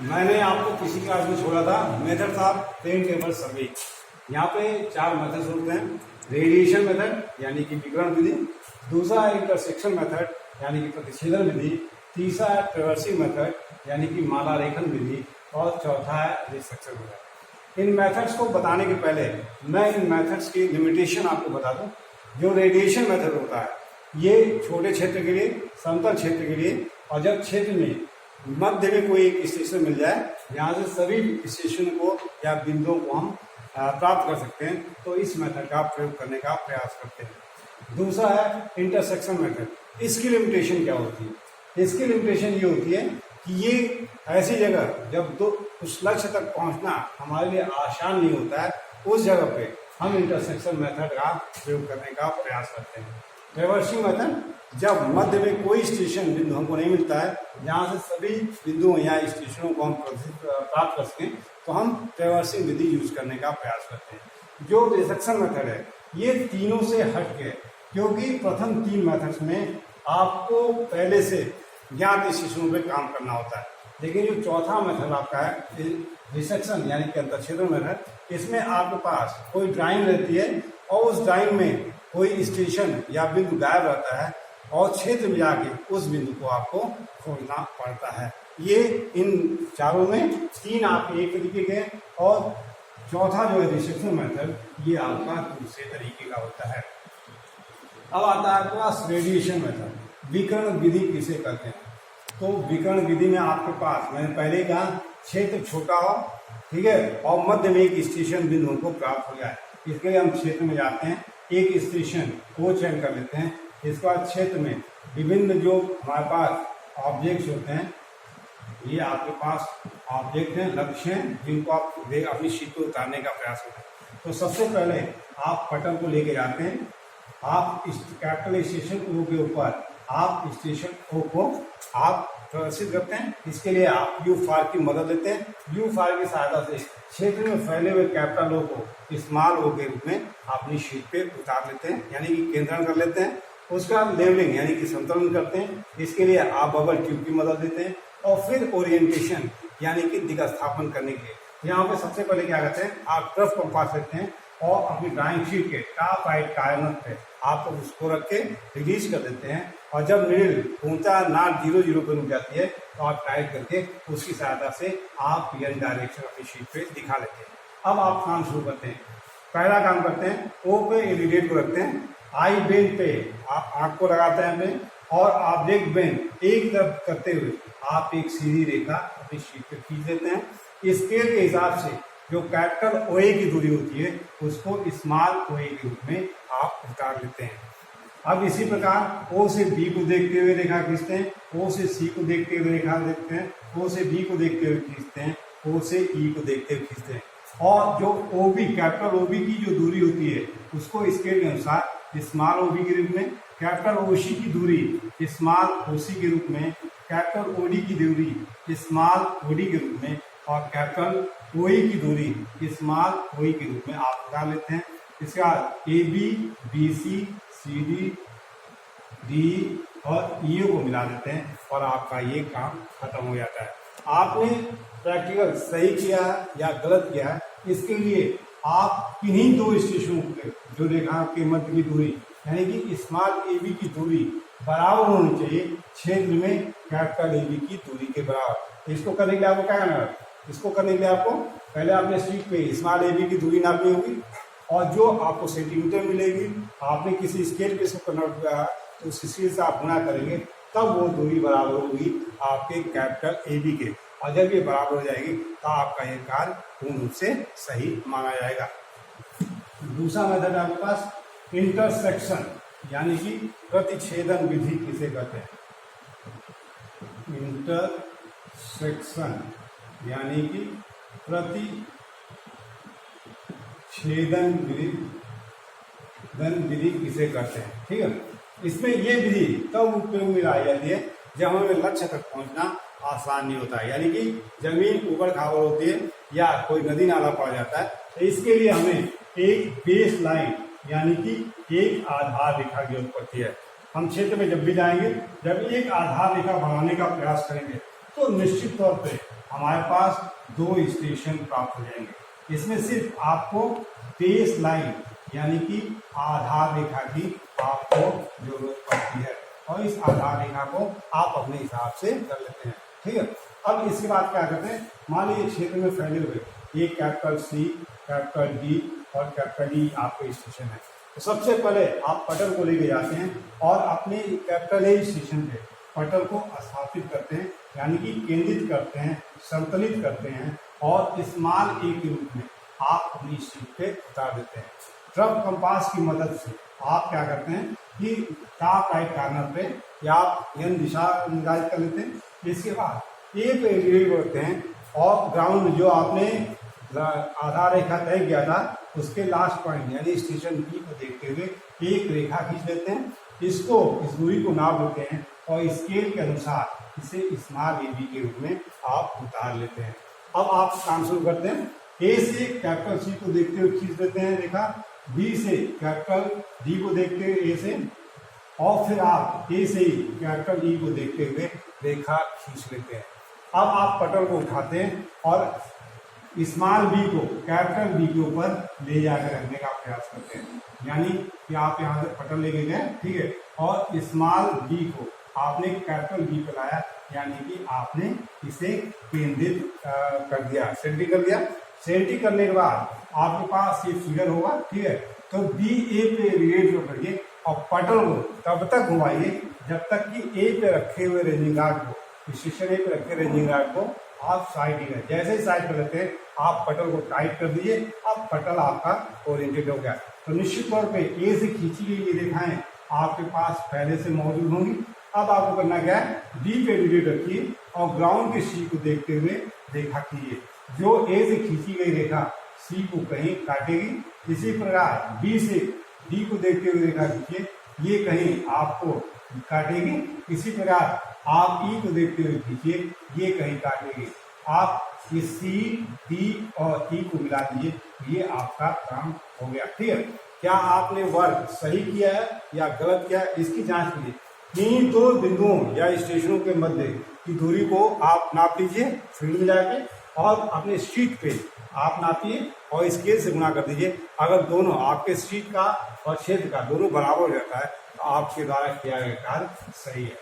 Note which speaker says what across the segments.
Speaker 1: मैंने आपको किसी क्लास में छोड़ा था methods of plane table survey. यहाँ पे 4 मेथड्स होते हैं। रेडिएशन मेथड यानी कि विकिरण विधि, दूसरा है इंटरसेक्शन मेथड यानी कि प्रतिच्छेदन विधि, तीसरा है ट्रेवर्सिंग मेथड यानी कि माला रेखन विधि, और चौथा है रिस्ट्रक्शन मेथड। इन मेथड्स को बताने के पहले मैं इन मेथड्स की लिमिटेशन आपको बता दूं। जो रेडिएशन मेथड होता है ये छोटे क्षेत्र के लिए, समतल क्षेत्र के लिए, और जब क्षेत्र में मध्य में कोई एक स्टेशन मिल जाए जहाँ से सभी स्टेशन को या बिंदुओं को हम प्राप्त कर सकते हैं, तो इस मेथड का प्रयोग करने का प्रयास करते हैं। दूसरा है इंटरसेक्शन मेथड। इसकी लिमिटेशन क्या होती है? इसकी लिमिटेशन ये होती है कि ये ऐसी जगह जब तो उस लक्ष्य तक पहुंचना हमारे लिए आसान नहीं होता है, उस जगह पे हम इंटरसेक्शन मेथड का प्रयोग करने का प्रयास करते हैं। ट्रेवर्सिंग मेथड, जब मध्य में कोई स्टेशन बिंदु हमको नहीं मिलता है जहाँ से सभी बिंदुओं या स्टेशनों को हम प्राप्त कर सकें, तो हम ट्रेवर्सिंग विधि यूज करने का प्रयास करते हैं। जो रिसेक्शन मेथड है ये तीनों से हट के, क्योंकि प्रथम 3 मेथड्स में आपको पहले से ज्ञात स्टेशनों पे काम करना होता है, लेकिन जो चौथा मेथड आपका है रिसेक्शन यानी कि अंतरक्षेदन मेथड, इसमें आपके पास कोई ड्राइंग रहती है और उस ड्राइंग में कोई स्टेशन या बिंदु गायब रहता है और क्षेत्र में जाके उस बिंदु को आपको खोजना पड़ता है। ये इन चारों में 3 आपके एक तरीके के, और चौथा जो है रिसेक्शन मेथड ये आपका दूसरे तरीके का होता है। अब आता है आपके पास रेडिएशन मेथड। विकिरण विधि किसे कहते हैं? तो विकिरण विधि में आपके पास, मैंने पहले कहा, क्षेत्र छोटा हो, ठीक है, और मध्य में एक स्टेशन बिंदुओं को प्राप्त हो जाए। इसके लिए हम क्षेत्र में जाते हैं, एक स्टेशन को चयन कर लेते हैं। इसके बाद क्षेत्र में विभिन्न जो हमारे पास ऑब्जेक्ट्स होते हैं, ये आपके पास ऑब्जेक्ट हैं, लक्ष्य हैं, जिनको आप अपनी शीट पर उतारने का प्रयास करते हैं। तो सबसे पहले आप पटल को लेके जाते हैं, आप इस कैपिटल स्टेशन ओ के ऊपर आप स्टेशन ओ को आप प्रदर्शित करते हैं। इसके लिए आप यू फार की मदद लेते हैं। यू फार की सहायता से क्षेत्र में फैले हुए कैपिटल ओ को स्मॉल ओ के रूप में अपनी शीट पे उतार लेते हैं, यानी कि केंद्रण कर लेते हैं। उसका लेवलिंग यानी कि संतुलन करते हैं। इसके लिए आप बबल ट्यूब की मदद लेते हैं, और फिर ओरिएंटेशन यानी कि दिशा स्थापन करने के लिए यहाँ पे सबसे पहले क्या करते हैं, आप ट्रफ कंपास लेते हैं और अपनी ड्राइंग शीट के टॉप राइट कार्नर पे आप उसको रख के रिलीज कर देते हैं। और जब नीडल पूर्णतः नॉट 0 पे रुक जाती है तो आप टाइट करके उसकी सहायता से आप यही डायरेक्शन अपनी शीट पे दिखा लेते हैं। अब आप काम शुरू करते हैं। पहला काम करते हैं, ओ पे इरिडेट को रखते हैं, आई बेंड पे आप आंख को लगाते हैं पे, और ऑब्जेक्ट बेंड एक तरफ करते हुए आप एक सीधी रेखा अपनी शीट पे खींच देते हैं। स्केल के हिसाब से जो कैपिटल ओए की दूरी होती है उसको स्मॉल ओए के रूप में आप उतार लेते हैं। अब इसी प्रकार ओ से बी को देखते हुए रेखा खींचते हैं, ओ से सी को देखते हुए रेखा देखते हैं, ओ से बी को देखते हुए खींचते हैं, ओ से ई को देखते हुए खींचते हैं। और जो ओबी कैपिटल ओबी की जो दूरी होती है उसको स्केल के अनुसार स्मॉल ओबी के रूप में, कैपिटल ओसी की दूरी स्मॉल ओसी के रूप में, कैपिटल ओडी की दूरी स्मॉल ओडी के रूप में, और कैपिटल ओई की दूरी स्मॉल ओई के रूप में आप उतार लेते हैं। इसके बाद A B, B C, C D, D और ई को मिला देते हैं और आपका ये काम खत्म हो जाता है। आपने प्रैक्टिकल सही किया या गलत किया है, इसके लिए आप किन्हीं 2 स्टेशनों पे जो रेखा के मध्य की दूरी यानी कि स्मॉल ए बी की दूरी बराबर होनी चाहिए क्षेत्र में कैपिटल ए बी की दूरी के बराबर। इसको करने के लिए आपको क्या करना है? इसको करने के लिए आपको पहले अपने शीट पे स्मॉल ए बी की दूरी नापनी होगी, और जो आपको सेंटीमीटर मिलेगी आपने किसी स्केल पे इसको कन्वर्ट किया तो उस स्केल से आप गुणा करेंगे, तब वो दूरी बराबर होगी आपके कैपिटल ए बी के। और जब ये बराबर हो जाएगी तो आपका ये कार्य पूर्ण रूप से सही माना जाएगा। दूसरा मेथड है आपके पास इंटरसेक्शन यानी कि प्रतिच्छेदन विधि किसे कहते हैं? इंटरसेक्शन यानी कि प्रतिच्छेदन विधि किसे कहते हैं? ठीक है, इसमें ये विधि तब उपयोग में लाई जाती है जब हमें लक्ष्य तक पहुंचना आसान नहीं होता है, यानी कि जमीन ऊबड़ खाबड़ होती है या कोई नदी नाला पड़ जाता है, तो इसके लिए हमें एक बेस लाइन यानी कि एक आधार रेखा की जरूरत पड़ती है। हम क्षेत्र में जब भी जाएंगे, जब एक आधार रेखा बनाने का प्रयास करेंगे तो निश्चित तौर पे हमारे पास 2 स्टेशन प्राप्त हो जाएंगे। इसमें सिर्फ आपको बेस लाइन यानी कि आधार रेखा की आपको जरूरत पड़ती है और इस आधार रेखा को आप अपने हिसाब से कर लेते हैं। ठीक है, अब इसके बाद क्या करते हैं, मान लीजिए क्षेत्र में फैले हुए ये कैपिटल सी, कैपिटल डी और कैपिटल ई आपके स्टेशन है। तो सबसे पहले आप पटल को लेके जाते हैं और अपने कैपिटल ए स्टेशन पे पटल को स्थापित करते हैं यानी कि केंद्रित करते हैं, संतुलित करते हैं और स्मॉल ए के रूप में आप अपनी शीट पे उतार देते हैं। ट्रफ कंपास की मदद से आप क्या करते हैं कि टॉप राइट कॉर्नर पे या आप एन दिशा निर्धारित कर लेते हैं। इसके बाद ए पे रीड करते हैं और ग्राउंड जो आपने आधार रेखा तय किया था उसके लास्ट पॉइंट यानी स्टेशन बी को देखते हुए एक रेखा खींच लेते हैं। इसको इस दूरी को नाप लेते हैं और स्केल के अनुसार इसे स्मॉल ए बी के रूप में आप उतार लेते हैं। अब आप काम शुरू करते हैं। ए से कैपिटल सी को देखते हुए खींच देते हैं रेखा, बी से कैपिटल डी को देखते हुए ए से और फिर आप ए से ही कैपिटल ई को देखते हुए रेखा खींच लेते हैं। अब आप पटल को उठाते हैं और स्मॉल बी को कैपिटल बी के ऊपर ले जाकर रखने का प्रयास करते हैं यानी कि आप यहाँ से पटल लेके गए, ठीक है, और स्मॉल बी को आपने कैपिटल बी पे लाया यानी कि आपने इसे केंद्रित कर दिया, सेंट्रिक कर दिया। सेंट्रिक करने के बाद आपके पास ये फिगर होगा, ठीक है, तो बी ए पे रिलेट करिए और पटल को तब तक घुमाइए जब तक कि ए पे रखे हुए रेंजिंग गार्ड को, स्टेशन ए पे रखे रेंजिंग गार्ड को आप साइड ही रहे। जैसे ही साइड पर लेते हैं आप पटल को टाइट कर दीजिए, अब पटल आपका ओरिएंटेड हो गया। तो निश्चित तौर पे ए से खींची गई ये रेखाएं आपके पास पहले से मौजूद होंगी। अब आपको करना क्या है, बी पे रिलेट रखिए और ग्राउंड के सी को देखते हुए रेखा कीजिए। जो ए से खींची गई रेखा सी को कहीं काटेगी, इसी प्रकार बी से डी को देखते हुए रेखा खींचिए, ये कहीं आपको काटेगी। इसी प्रकार आप ई को देखते हुए खींचिए, ये कहीं काटेगी। आप इस सी डी और ई को मिला दीजिए, ये आपका काम हो गया। ठीक है, क्या आपने वर्क सही किया है या गलत किया है इसकी जांच कीजिए। इन 2 बिंदुओं या स्टेशनों के मध्य की दूरी को आप नाप लीजिए फील्ड में जाके और अपने शीट पे आप नापिए और स्केल से गुणा कर दीजिए। अगर दोनों आपके शीट का और क्षेत्र का दोनों बराबर हो जाता है तो आपके द्वारा किया गया कार्य सही है।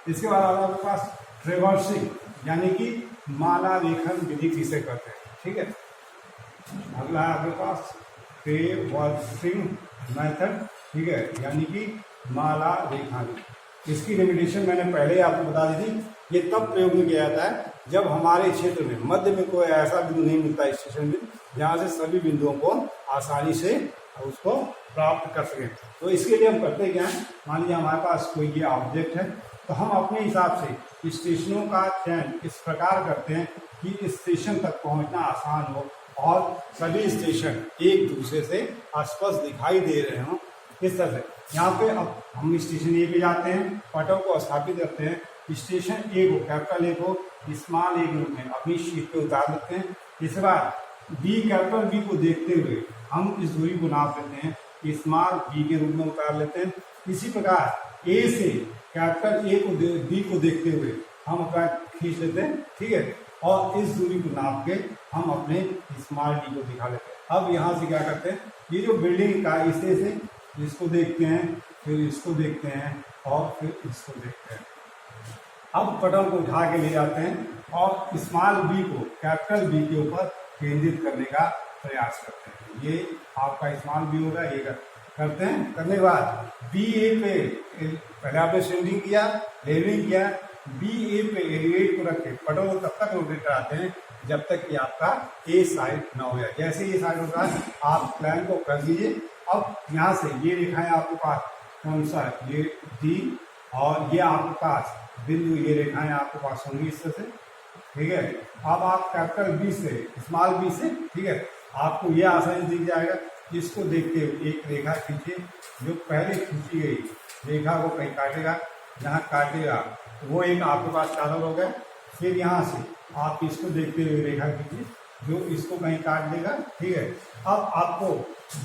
Speaker 1: इसके बाद आपके पास ट्रेवर्सिंग यानी कि माला रेखन विधि किसे करते हैं। ठीक है, अगला है आपके पास ट्रेवर्सिंग मेथड, ठीक है, यानी कि माला रेखा विधि। इसकी लिमिटेशन मैंने पहले ही आपको बता दी थी। ये तब प्रयोग में किया जाता है जब हमारे क्षेत्र में मध्य में कोई ऐसा बिंदु नहीं मिलता स्टेशन बिंदु जहाँ से सभी बिंदुओं को आसानी से उसको प्राप्त कर सकें। तो इसके लिए हम करते क्या हैं, मान लीजिए हमारे पास कोई ये ऑब्जेक्ट है तो हम अपने हिसाब से स्टेशनों का चयन इस प्रकार करते हैं कि स्टेशन तक पहुँचना आसान हो और सभी स्टेशन एक दूसरे से स्पष्ट दिखाई दे रहे हों। इस तरह से यहाँ पे अब हम स्टेशन ए पे जाते हैं, पटल को स्थापित करते हैं, स्टेशन ए को कैपिटल ए को स्मॉल ए के रूप में अपनी शीट पे उतार देते हैं। इसके बाद बी कैपिटल बी को देखते हुए हम इस दूरी को नाप लेते हैं, स्मॉल बी के रूप में उतार लेते हैं। इसी प्रकार ए से कैपिटल ए को बी को देखते हुए हम अपना खींच लेते हैं, ठीक है, और इस दूरी को नाप के हम अपने स्मॉल डी को दिखा लेते हैं। अब यहाँ से क्या करते हैं, ये जो बिल्डिंग का इसे से इसको देखते हैं, फिर इसको देखते हैं और फिर इसको देखते हैं। अब पटल को उठा के ले जाते हैं और स्मॉल बी को कैपिटल बी के ऊपर केंद्रित करने का प्रयास करते हैं। ये आपका स्मॉल बी होगा, ये करते हैं। करने के बाद बी ए पे पहले आपने सेंडिंग किया, लेवलिंग किया, बी ए पे एलिवेट को रख के पटल को तब तक रोटेट कराते हैं जब तक कि आपका ए साइड ना हो जाए। जैसे ये साइड होगा आप प्लान को कर दीजिए। अब यहाँ से ये रेखाएं आपके पास कौन सा, ये डी और ये आपके पास बिंदु, ये रेखाएं आपके पास होंगी इस तरह से, ठीक है। अब आप कैपिटल बी से स्मॉल बी से, ठीक है, आपको ये आसानी दिख जाएगा। इसको देखते हुए एक रेखा खींचिए, जो पहले खींची गई रेखा को कहीं काटेगा, जहाँ काटेगा वो एक आपके पास चादर हो गया। फिर यहाँ से आप इसको देखते हुए रेखा खींचिए जो इसको कहीं काट देगा, ठीक है। अब आपको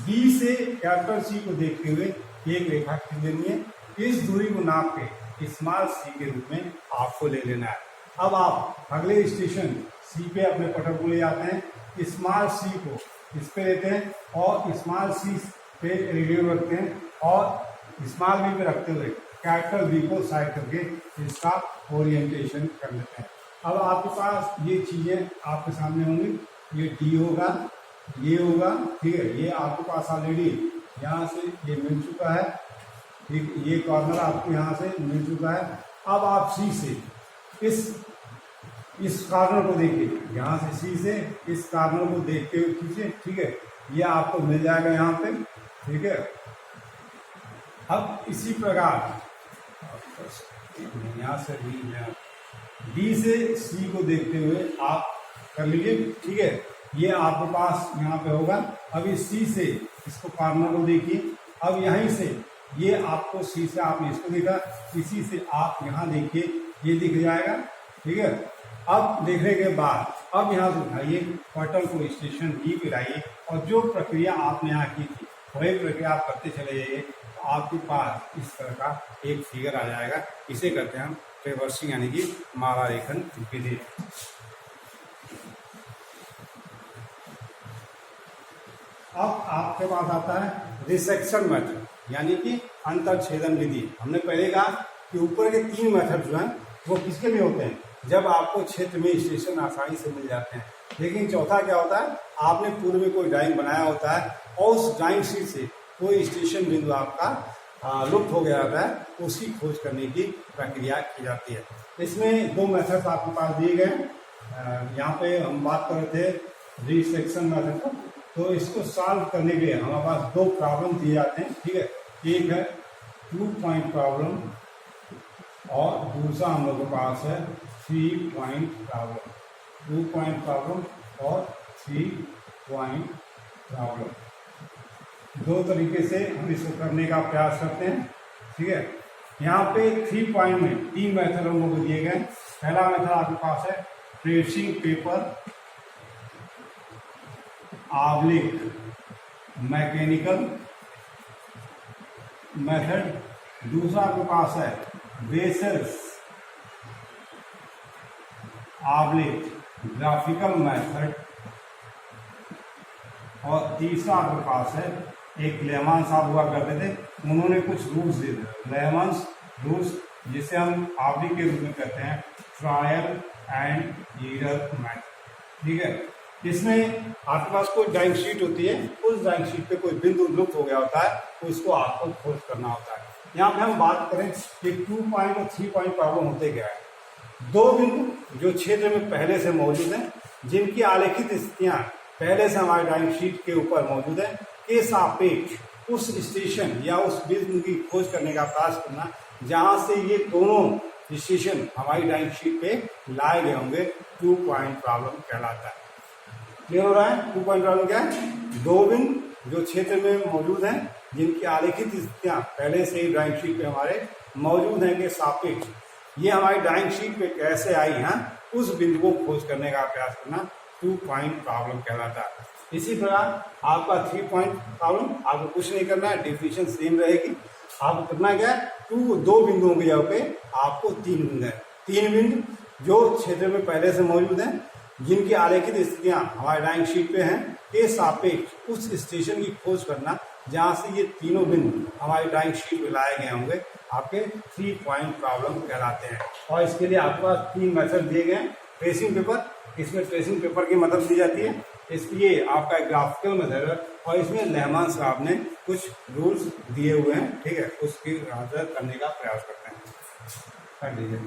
Speaker 1: बी से कैपिटल सी को देखते हुए एक रेखा खींच लेनी है। इस दूरी को नाप के स्मॉल सी के रूप में आपको ले लेना है। अब आप अगले स्टेशन सी पे अपने पटल को ले जाते हैं, स्मॉल सी को इस पे लेते हैं और स्मॉल सी पे रेडियो रखते हैं और स्मॉल बी पे रखते हुए कैपिटल बी को साइड करके इसका ओरिएंटेशन कर लेते हैं। अब आपके पास ये चीजें आपके सामने होंगी, ये डी होगा, ये होगा, ठीक है, ये आपके पास ऑलरेडी यहाँ से ये मिल चुका है, ठीक, ये कॉर्नर आपको यहाँ से मिल चुका है। अब आप सी से इस कॉर्नर को देखिए, यहाँ से सी से इस कॉर्नर को देखते हुए खींचे, ठीक है, ये आपको मिल जाएगा यहाँ पे, ठीक है। अब इसी प्रकार यहाँ से डी से सी को देखते हुए आप कर लीजिए, ठीक है, ये आपके पास यहाँ पे होगा। अब इस सी से इसको कॉर्नर को देखिए, अब यहीं से ये आपको सी से आपने इसको देखा, इसी से आप यहाँ देखिए ये दिख जाएगा, ठीक है। अब देखने के बाद अब यहाँ से उठाइए पटल को स्टेशन बी पे लाइए और जो प्रक्रिया आपने यहाँ की थी वही प्रक्रिया आप करते चले जाइए, तो आपके पास इस तरह का एक फिगर आ जाएगा। इसे करते हैं हम ट्रेवर्सिंग यानी कि माला रेखन विधि। अब आपके पास आता है रिसेक्शन मेथड यानी कि अंतरछेदन विधि। हमने पहले कहा कि ऊपर के 3 मेथड जो हैं वो किसके लिए होते हैं, जब आपको क्षेत्र में स्टेशन आसानी से मिल जाते हैं। लेकिन चौथा क्या होता है, आपने पूर्व में कोई ड्राइंग बनाया होता है और उस ड्राइंग शीट से कोई स्टेशन बिंदु आपका लुप्त हो गया होता है, उसकी खोज करने की प्रक्रिया की जाती है। इसमें 2 मेथड्स आपके पास दिए गए। यहाँ पे हम बात कर रहे थे रिसेक्शन मेथड का, तो इसको सॉल्व करने के लिए हमारे पास 2 प्रॉब्लम दिए जाते हैं, ठीक है। एक है 2 पॉइंट प्रॉब्लम और दूसरा हम लोग के पास है 3 पॉइंट प्रॉब्लम। 2 पॉइंट प्रॉब्लम और 3 पॉइंट प्रॉब्लम, 2 तरीके से हम इसको करने का प्रयास करते हैं, ठीक है। यहाँ पे 3 पॉइंट में 3 मेथड हम लोग को दिए गए। पहला मेथड आपके पास है tracing paper oblique mechanical method, दूसरा आपके पास है बेसेल्स ऑब्लिक ग्राफिकल मेथड और तीसरा आपके पास है एक लेमन साहब हुआ करते थे, उन्होंने कुछ रूल्स दे दिए, लेमन्स रूल्स, जिसे हम ऑब्लिक के रूप में कहते हैं ट्रायल एंड एरर मेथड, ठीक है। इसमें आपके पास कोई ड्राइंग शीट होती है, उस ड्राइंग शीट पे कोई बिंदु लुप्त हो गया होता है, तो उसको आपको खोज करना होता है। यहाँ पे हम बात करें कि 2 पॉइंट और 3 पॉइंट प्रॉब्लम होते क्या है। 2 बिंदु जो क्षेत्र में पहले से मौजूद हैं, जिनकी आलेखित स्थितियां पहले से हमारे ड्राइंग शीट के ऊपर मौजूद है, के सापेक्ष उस स्टेशन या उस बिंदु की खोज करने का प्रयास करना जहां से ये दोनों स्टेशन हमारी ड्राइंग शीट पे लाए गए होंगे, 2 पॉइंट प्रॉब्लम कहलाता है। क्लियर हो रहा है? 2 पॉइंट प्रॉब्लम क्या है? 2 बिंदु जो क्षेत्र में मौजूद हैं, जिनकी आलेखित स्थितियां पहले से ही ड्राइंग शीट पे हमारे मौजूद हैं के सापेक्ष ये हमारी ड्राइंग शीट पे कैसे आई हैं, उस बिंदु को खोज करने का प्रयास करना 2 पॉइंट प्रॉब्लम कहलाता है। इसी प्रकार आपका 3 पॉइंट प्रॉब्लम, आपको कुछ नहीं करना है, डिफिनेशन सेम रहेगी। आपको करना क्या है, 2 बिंदुओं की जगह पे आपको 3 बिंदु है, 3 बिंदु जो क्षेत्र में पहले से मौजूद हैं, जिनकी आलेखित स्थितियां हमारे ड्राइंग शीट पे हैं, के सापेक्ष उस स्टेशन की खोज करना जहां से ये तीनों बिंदु हमारी ड्राइंग शीट में लाए गए होंगे, आपके 3 पॉइंट प्रॉब्लम कहलाते हैं। और इसके लिए आपके पास 3 मेथड दिए गए हैं। ट्रेसिंग पेपर, इसमें ट्रेसिंग पेपर की मदद दी जाती है, इसलिए आपका एक ग्राफिकल मेथड है और इसमें लेमन साहब ने कुछ रूल्स दिए हुए हैं, ठीक है, उसकी मदद करने का प्रयास करते हैं। कर दीजिए।